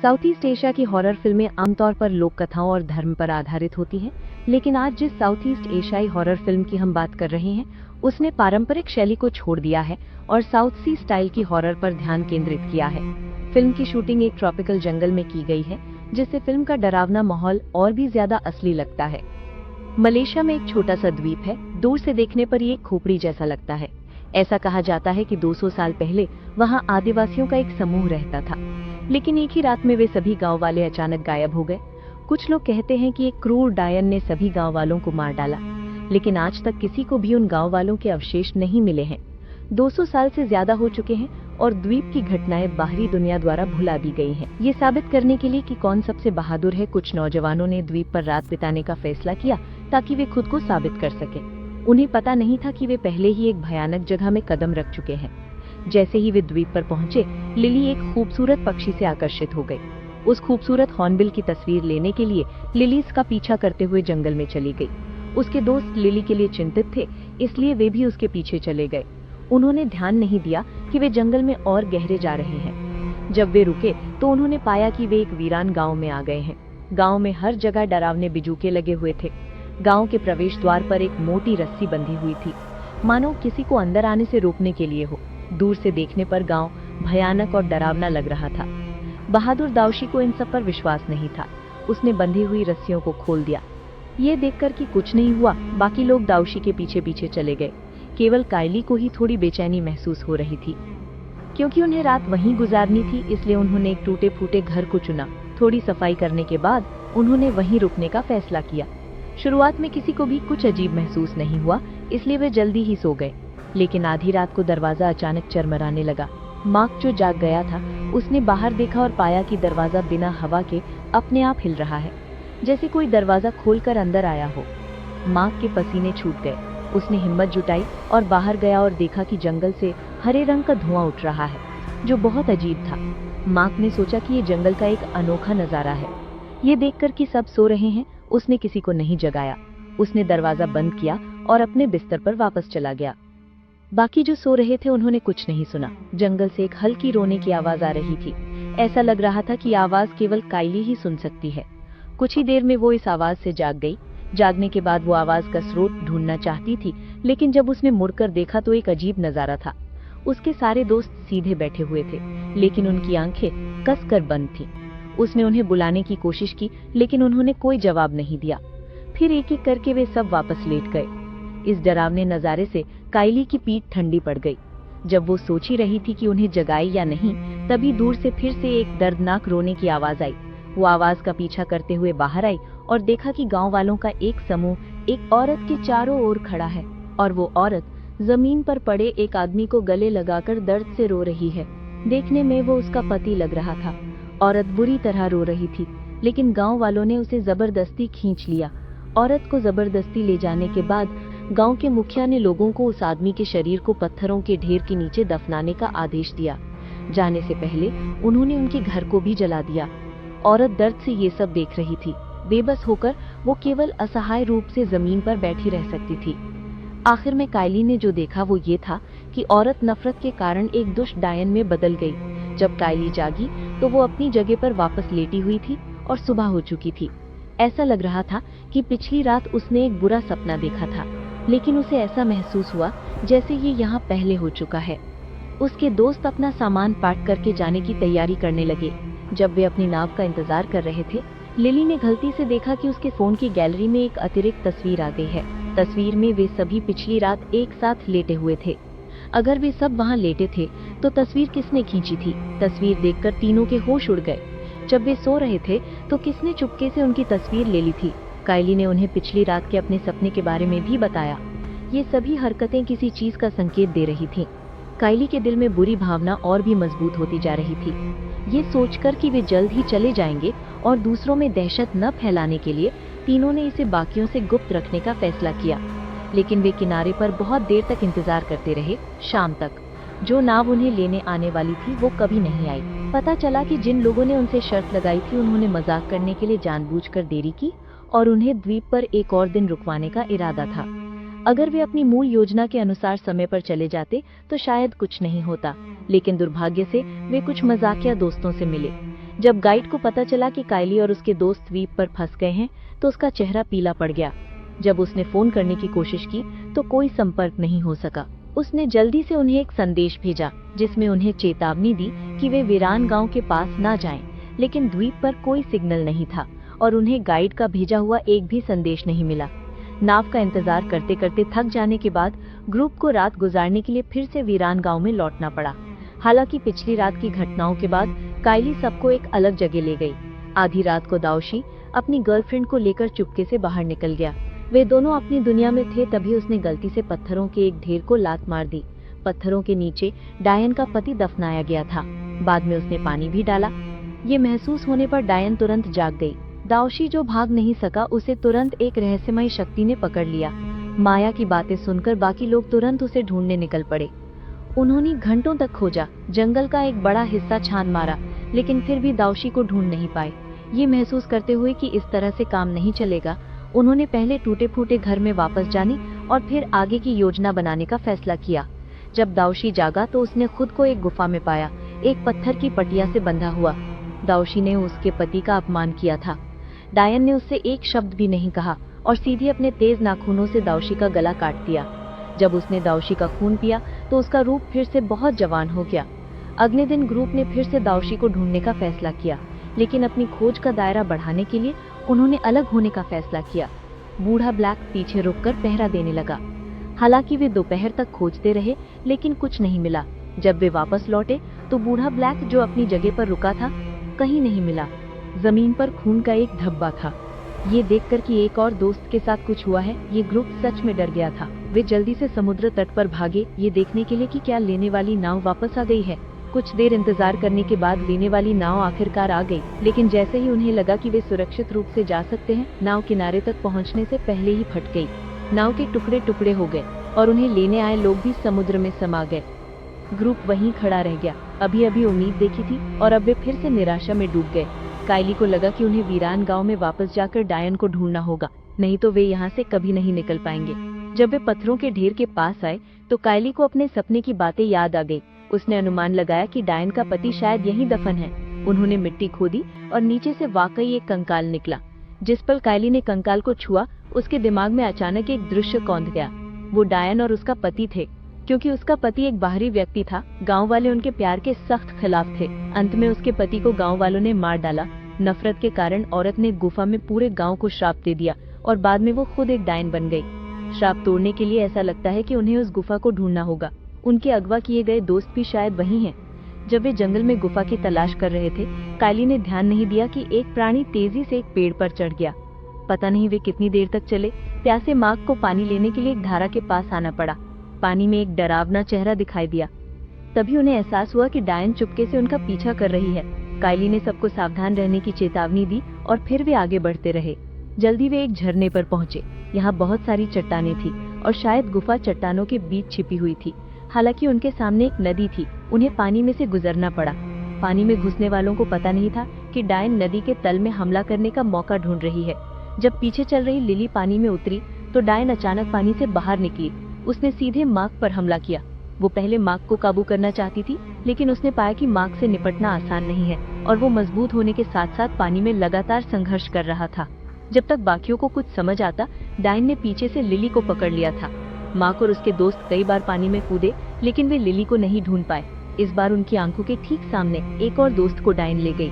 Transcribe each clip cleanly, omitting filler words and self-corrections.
South east Asia की horror फिल्में आमतौर पर लोक कथाओं और धर्म पर आधारित होती हैं, लेकिन आज जिस साउथ ईस्ट एशियाई हॉरर फिल्म की हम बात कर रहे हैं, उसने पारंपरिक शैली को छोड़ दिया है और साउथ सी स्टाइल की हॉरर पर ध्यान केंद्रित किया है। फिल्म की शूटिंग एक ट्रॉपिकल जंगल में की गई है, जिससे फिल्म का डरावना माहौल और भी ज्यादा असली लगता है। मलेशिया में एक छोटा सा द्वीप है, दूर से देखने पर ये एक खोपड़ी जैसा लगता है। ऐसा कहा जाता है कि 200 साल पहले वहाँ आदिवासियों का एक समूह रहता था, लेकिन एक ही रात में वे सभी गांव वाले अचानक गायब हो गए। कुछ लोग कहते हैं कि एक क्रूर डायन ने सभी गांव वालों को मार डाला, लेकिन आज तक किसी को भी उन गांव वालों के अवशेष नहीं मिले हैं। 200 साल से ज्यादा हो चुके हैं और द्वीप की घटनाएं बाहरी दुनिया द्वारा भुला दी गई हैं। ये साबित करने के लिए कि कौन सबसे बहादुर है, कुछ नौजवानों ने द्वीप पर रात बिताने का फैसला किया ताकि वे खुद को साबित कर सके। उन्हें पता नहीं था कि वे पहले ही एक भयानक जगह में कदम रख चुके हैं। जैसे ही वे द्वीप पर पहुंचे, लिली एक खूबसूरत पक्षी से आकर्षित हो गई। उस खूबसूरत हॉर्नबिल की तस्वीर लेने के लिए लिली इसका पीछा करते हुए जंगल में चली गई। उसके दोस्त लिली के लिए चिंतित थे, इसलिए वे भी उसके पीछे चले गए। उन्होंने ध्यान नहीं दिया कि वे जंगल में और गहरे जा रहे हैं। जब वे रुके तो उन्होंने पाया कि वे एक वीरान गांव में आ गए हैं। गांव में हर जगह डरावने बिजूके लगे हुए थे। गांव के प्रवेश द्वार पर एक मोटी रस्सी बंधी हुई थी, मानो किसी को अंदर आने से रोकने के लिए हो। दूर से देखने पर गांव भयानक और डरावना लग रहा था। बहादुर दाऊशी को इन सब पर विश्वास नहीं था। उसने बंधी हुई रस्सियों को खोल दिया। ये देखकर कि कुछ नहीं हुआ, बाकी लोग दाऊशी के पीछे पीछे चले गए। केवल कायली को ही थोड़ी बेचैनी महसूस हो रही थी, क्योंकि उन्हें रात वहीं गुजारनी थी, इसलिए उन्होंने एक टूटे फूटे घर को चुना। थोड़ी सफाई करने के बाद उन्होंने वहीं रुकने का फैसला किया। शुरुआत में किसी को भी कुछ अजीब महसूस नहीं हुआ, इसलिए वे जल्दी ही सो गए। लेकिन आधी रात को दरवाजा अचानक चरमराने लगा। मार्क जो जाग गया था, उसने बाहर देखा और पाया कि दरवाजा बिना हवा के अपने आप हिल रहा है, जैसे कोई दरवाजा खोलकर अंदर आया हो। मार्क के पसीने छूट गए। उसने हिम्मत जुटाई और बाहर गया और देखा कि जंगल से हरे रंग का धुआं उठ रहा है, जो बहुत अजीब था। मार्क ने सोचा कि ये जंगल का एक अनोखा नजारा है। ये देखकर कि सब सो रहे हैं, उसने किसी को नहीं जगाया। उसने दरवाजा बंद किया और अपने बिस्तर पर वापस चला गया। बाकी जो सो रहे थे उन्होंने कुछ नहीं सुना। जंगल से एक हल्की रोने की आवाज आ रही थी। ऐसा लग रहा था कि आवाज केवल कायली ही सुन सकती है। कुछ ही देर में वो इस आवाज से जाग गई। जागने के बाद वो आवाज का स्रोत ढूंढना चाहती थी, लेकिन जब उसने मुड़कर देखा तो एक अजीब नजारा था। उसके सारे दोस्त सीधे बैठे हुए थे, लेकिन उनकी आंखें कसकर बंद थीं। उसने उन्हें बुलाने की कोशिश की, लेकिन उन्होंने कोई जवाब नहीं दिया। फिर एक एक करके वे सब वापस लेट गए। इस डरावने नजारे से कायली की पीठ ठंडी पड़ गई। जब वो सोच ही रही थी कि उन्हें जगाए या नहीं, तभी दूर से फिर से एक दर्दनाक रोने की आवाज आई। वो आवाज का पीछा करते हुए बाहर आई और देखा कि गांव वालों का एक समूह एक औरत के चारों ओर खड़ा है, और वो औरत जमीन पर पड़े एक आदमी को गले लगाकर दर्द से रो रही है। देखने में वो उसका पति लग रहा था। औरत बुरी तरह रो रही थी, लेकिन गांव वालों ने उसे जबरदस्ती खींच लिया। औरत को जबरदस्ती ले जाने के बाद गांव के मुखिया ने लोगों को उस आदमी के शरीर को पत्थरों के ढेर के नीचे दफनाने का आदेश दिया। जाने से पहले उन्होंने उनके घर को भी जला दिया। औरत दर्द से ये सब देख रही थी। बेबस होकर वो केवल असहाय रूप से जमीन पर बैठी रह सकती थी। आखिर में कायली ने जो देखा वो ये था कि औरत नफरत के कारण एक दुष्ट डायन में बदल गई। जब कायली जागी तो वो अपनी जगह पर वापस लेटी हुई थी और सुबह हो चुकी थी। ऐसा लग रहा था कि पिछली रात उसने एक बुरा सपना देखा था, लेकिन उसे ऐसा महसूस हुआ जैसे ये यहाँ पहले हो चुका है। उसके दोस्त अपना सामान पैक करके जाने की तैयारी करने लगे। जब वे अपनी नाव का इंतजार कर रहे थे, लिली ने गलती से देखा कि उसके फोन की गैलरी में एक अतिरिक्त तस्वीर आ गई है। तस्वीर में वे सभी पिछली रात एक साथ लेटे हुए थे। अगर वे सब वहाँ लेटे थे तो तस्वीर किसने खींची थी? तस्वीर देखकर तीनों के होश उड़ गए। जब वे सो रहे थे तो किसने चुपके से उनकी तस्वीर ले ली थी? कायली ने उन्हें पिछली रात के अपने सपने के बारे में भी बताया। ये सभी हरकतें किसी चीज का संकेत दे रही थीं। कायली के दिल में बुरी भावना और भी मजबूत होती जा रही थी। ये सोचकर कि वे जल्द ही चले जाएंगे और दूसरों में दहशत न फैलाने के लिए तीनों ने इसे बाकियों से गुप्त रखने का फैसला किया। लेकिन वे किनारे पर बहुत देर तक इंतजार करते रहे। शाम तक जो नाव उन्हें लेने आने वाली थी वो कभी नहीं आई। पता चला कि जिन लोगों ने उनसे शर्त लगाई थी उन्होंने मजाक करने के लिए जानबूझकर देरी की और उन्हें द्वीप पर एक और दिन रुकवाने का इरादा था। अगर वे अपनी मूल योजना के अनुसार समय पर चले जाते तो शायद कुछ नहीं होता, लेकिन दुर्भाग्य से वे कुछ मजाकिया दोस्तों से मिले। जब गाइड को पता चला कि कायली और उसके दोस्त द्वीप पर फंस गए हैं तो उसका चेहरा पीला पड़ गया। जब उसने फोन करने की कोशिश की तो कोई संपर्क नहीं हो सका। उसने जल्दी से उन्हें एक संदेश भेजा जिसमें उन्हें चेतावनी दी कि वे वीरान गांव के पास ना जाएं, लेकिन द्वीप पर कोई सिग्नल नहीं था और उन्हें गाइड का भेजा हुआ एक भी संदेश नहीं मिला। नाव का इंतजार करते करते थक जाने के बाद ग्रुप को रात गुजारने के लिए फिर से वीरान गांव में लौटना पड़ा। हालांकि पिछली रात की घटनाओं के बाद कायली सबको एक अलग जगह ले गई। आधी रात को दाओशी अपनी गर्लफ्रेंड को लेकर चुपके से बाहर निकल गया। वे दोनों अपनी दुनिया में थे, तभी उसने गलती से पत्थरों के एक ढेर को लात मार दी। पत्थरों के नीचे डायन का पति दफनाया गया था। बाद में उसने पानी भी डाला। ये महसूस होने पर डायन तुरंत जाग गई। दाओशी जो भाग नहीं सका, उसे तुरंत एक रहस्यमयी शक्ति ने पकड़ लिया। माया की बातें सुनकर बाकी लोग तुरंत उसे ढूंढने निकल पड़े। उन्होंने घंटों तक खोजा, जंगल का एक बड़ा हिस्सा छान मारा, लेकिन फिर भी दाओशी को ढूंढ नहीं पाए। ये महसूस करते हुए कि इस तरह से काम नहीं चलेगा, उन्होंने पहले टूटे फूटे घर में वापस जाने और फिर आगे की योजना बनाने का फैसला किया। जब दाओशी जागा तो उसने खुद को एक गुफा में पाया, एक पत्थर की पटिया से बंधा हुआ। दाओशी ने उसके पति का अपमान किया था। डायन ने उससे एक शब्द भी नहीं कहा और सीधे अपने तेज नाखूनों से दाओशी का गला काट दिया। जब उसने दाओशी का खून पिया तो उसका रूप फिर से बहुत जवान हो गया। अगले दिन ग्रुप ने फिर से दाओशी को ढूंढने का फैसला किया, लेकिन अपनी खोज का दायरा बढ़ाने के लिए उन्होंने अलग होने का फैसला किया। बूढ़ा ब्लैक पीछे रुककर पहरा देने लगा। हालांकि वे दोपहर तक खोजते रहे, लेकिन कुछ नहीं मिला। जब वे वापस लौटे तो बूढ़ा ब्लैक जो अपनी जगह पर रुका था, कहीं नहीं मिला। जमीन पर खून का एक धब्बा था। ये देखकर कि एक और दोस्त के साथ कुछ हुआ है, ये ग्रुप सच में डर गया था। वे जल्दी से समुद्र तट पर भागे, ये देखने के लिए कि क्या लेने वाली नाव वापस आ गई है। कुछ देर इंतजार करने के बाद लेने वाली नाव आखिरकार आ गई, लेकिन जैसे ही उन्हें लगा कि वे सुरक्षित रूप से जा सकते हैं, नाव किनारे तक पहुंचने से पहले ही फट गई। नाव के टुकड़े टुकड़े हो गए और उन्हें लेने आए लोग भी समुद्र में समा गए। ग्रुप वहीं खड़ा रह गया। अभी अभी उम्मीद देखी थी और अब वे फिर से निराशा में डूब गए। कायली को लगा कि उन्हें वीरान गांव में वापस जाकर डायन को ढूंढना होगा, नहीं तो वे यहाँ से कभी नहीं निकल पाएंगे। जब वे पत्थरों के ढेर के पास आए तो कायली को अपने सपने की बातें याद आ गई। उसने अनुमान लगाया कि डायन का पति शायद यहीं दफन है। उन्होंने मिट्टी खोदी और नीचे से वाकई एक कंकाल निकला। जिस पल कायली ने कंकाल को छुआ, उसके दिमाग में अचानक एक दृश्य कौंध गया। वो डायन और उसका पति थे। क्योंकि उसका पति एक बाहरी व्यक्ति था, गांव वाले उनके प्यार के सख्त खिलाफ थे। अंत में उसके पति को गांव वालों ने मार डाला। नफरत के कारण औरत ने गुफा में पूरे गांव को श्राप दे दिया और बाद में वो खुद एक डायन बन गई। श्राप तोड़ने के लिए ऐसा लगता है कि उन्हें उस गुफा को ढूंढना होगा। उनके अगवा किए गए दोस्त भी शायद वही हैं। जब वे जंगल में गुफा की तलाश कर रहे थे, कायली ने ध्यान नहीं दिया कि एक प्राणी तेजी से एक पेड़ पर चढ़ गया। पता नहीं वे कितनी देर तक चले। प्यासे मार्क को पानी लेने के लिए एक धारा के पास आना पड़ा। पानी में एक डरावना चेहरा दिखाई दिया। तभी उन्हें एहसास हुआ कि डायन चुपके से उनका पीछा कर रही है। कायली ने सबको सावधान रहने की चेतावनी दी और फिर वे आगे बढ़ते रहे। जल्दी वे एक झरने पर पहुंचे। यहाँ बहुत सारी चट्टानें थी और शायद गुफा चट्टानों के बीच छिपी हुई थी। हालांकि उनके सामने एक नदी थी, उन्हें पानी में से गुजरना पड़ा। पानी में घुसने वालों को पता नहीं था कि डायन नदी के तल में हमला करने का मौका ढूंढ रही है। जब पीछे चल रही लिली पानी में उतरी तो डायन अचानक पानी से बाहर निकली। उसने सीधे मार्क पर हमला किया। वो पहले मार्क को काबू करना चाहती थी, लेकिन उसने पाया कि मार्क से निपटना आसान नहीं है और वो मजबूत होने के साथ साथ पानी में लगातार संघर्ष कर रहा था। जब तक बाकियों को कुछ समझ आता, डायन ने पीछे से लिली को पकड़ लिया था। मार्क और उसके दोस्त कई बार पानी में कूदे, लेकिन वे लिली को नहीं ढूंढ पाए। इस बार उनकी आंखों के ठीक सामने एक और दोस्त को डायन ले गई।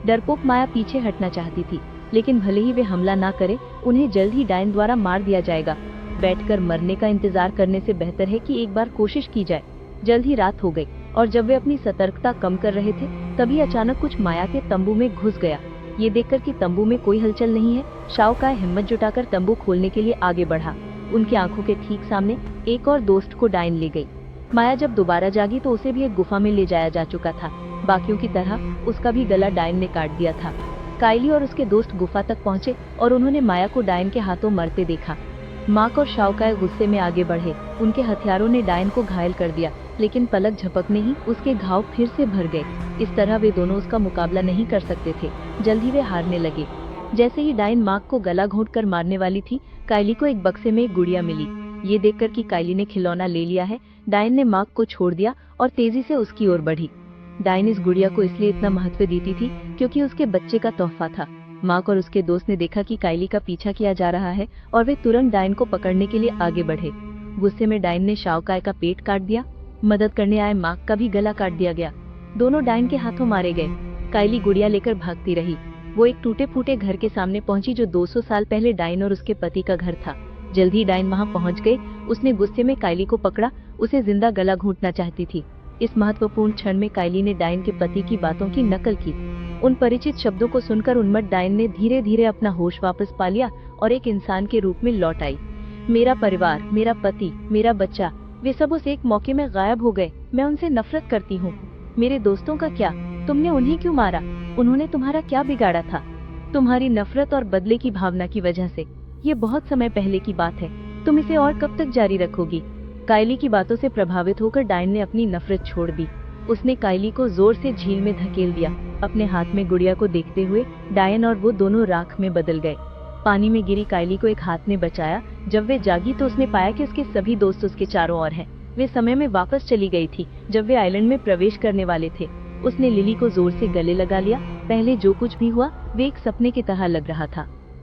डरपोक माया पीछे हटना चाहती थी, लेकिन भले ही वे हमला ना करे, उन्हें जल्द ही डायन द्वारा मार दिया जाएगा। बैठकर मरने का इंतजार करने से बेहतर है कि एक बार कोशिश की जाए। जल्द ही रात हो गई और जब वे अपनी सतर्कता कम कर रहे थे, तभी अचानक कुछ माया के तंबू में घुस गया। ये देखकर कि तंबू में कोई हलचल नहीं है, शाओकाई हिम्मत जुटाकर तंबू खोलने के लिए आगे बढ़ा। उनकी आंखों के ठीक सामने एक और दोस्त को डायन ले गई। माया जब दोबारा जागी तो उसे भी एक गुफा में ले जाया जा चुका था। बाकियों की तरह उसका भी गला डायन ने काट दिया था। कायली और उसके दोस्त गुफा तक पहुंचे और उन्होंने माया को डायन के हाथों मरते देखा। मार्क और शाओकाई गुस्से में आगे बढ़े। उनके हथियारों ने डायन को घायल कर दिया, लेकिन पलक झपकने ही उसके घाव फिर से भर गए। इस तरह वे दोनों उसका मुकाबला नहीं कर सकते थे। जल्द ही वे हारने लगे। जैसे ही डायन मार्क को गला घोंटकर मारने वाली थी, कायली को एक बक्से में एक गुड़िया मिली। ये देखकर कि कायली ने खिलौना ले लिया है, डायन ने मार्क को छोड़ दिया और तेजी से उसकी ओर बढ़ी। डायन इस गुड़िया को इसलिए इतना महत्व देती थी क्योंकि उसके बच्चे का तोहफा था। मार्क और उसके दोस्त ने देखा कि काइली का पीछा किया जा रहा है और वे तुरंत डायन को पकड़ने के लिए आगे बढ़े। गुस्से में डायन ने शाओकाई का पेट काट दिया। मदद करने आए मार्क का भी गला काट दिया गया। दोनों डायन के हाथों मारे गए। काइली गुड़िया लेकर भागती रही। वो एक टूटे फूटे घर के सामने पहुंची जो 200 साल पहले डायन और उसके पति का घर था। जल्द ही डायन वहां पहुंच गए। उसने गुस्से में काइली को पकड़ा, उसे जिंदा गला घोंटना चाहती थी। इस महत्वपूर्ण क्षण में काइली ने डायन के पति की बातों की नकल की। उन परिचित शब्दों को सुनकर उन्मत्त डायन ने धीरे धीरे अपना होश वापस पा लिया और एक इंसान के रूप में लौट आई। मेरा परिवार, मेरा पति, मेरा बच्चा, वे सब उस एक मौके में गायब हो गए। मैं उनसे नफरत करती हूँ। मेरे दोस्तों का क्या? तुमने उन्हें क्यों मारा? उन्होंने तुम्हारा क्या बिगाड़ा था? तुम्हारी नफरत और बदले की भावना की वजह से। ये बहुत समय पहले की बात है। तुम इसे और कब तक जारी रखोगी? काइली की बातों से प्रभावित होकर डायन ने अपनी नफरत छोड़ दी। उसने काइली को जोर से झील में धकेल दिया। अपने हाथ में गुड़िया को देखते हुए डायन और वो दोनों राख में बदल गए। पानी में गिरी काइली को एक हाथ ने बचाया। जब वे जागी तो उसने पाया कि उसके सभी दोस्त उसके चारों ओर हैं। वे समय में वापस चली गई थी जब वे आइलैंड में प्रवेश करने वाले थे। उसने लिली को जोर से गले लगा लिया। पहले जो कुछ भी हुआ वे एक सपने की तरह लग रहा था।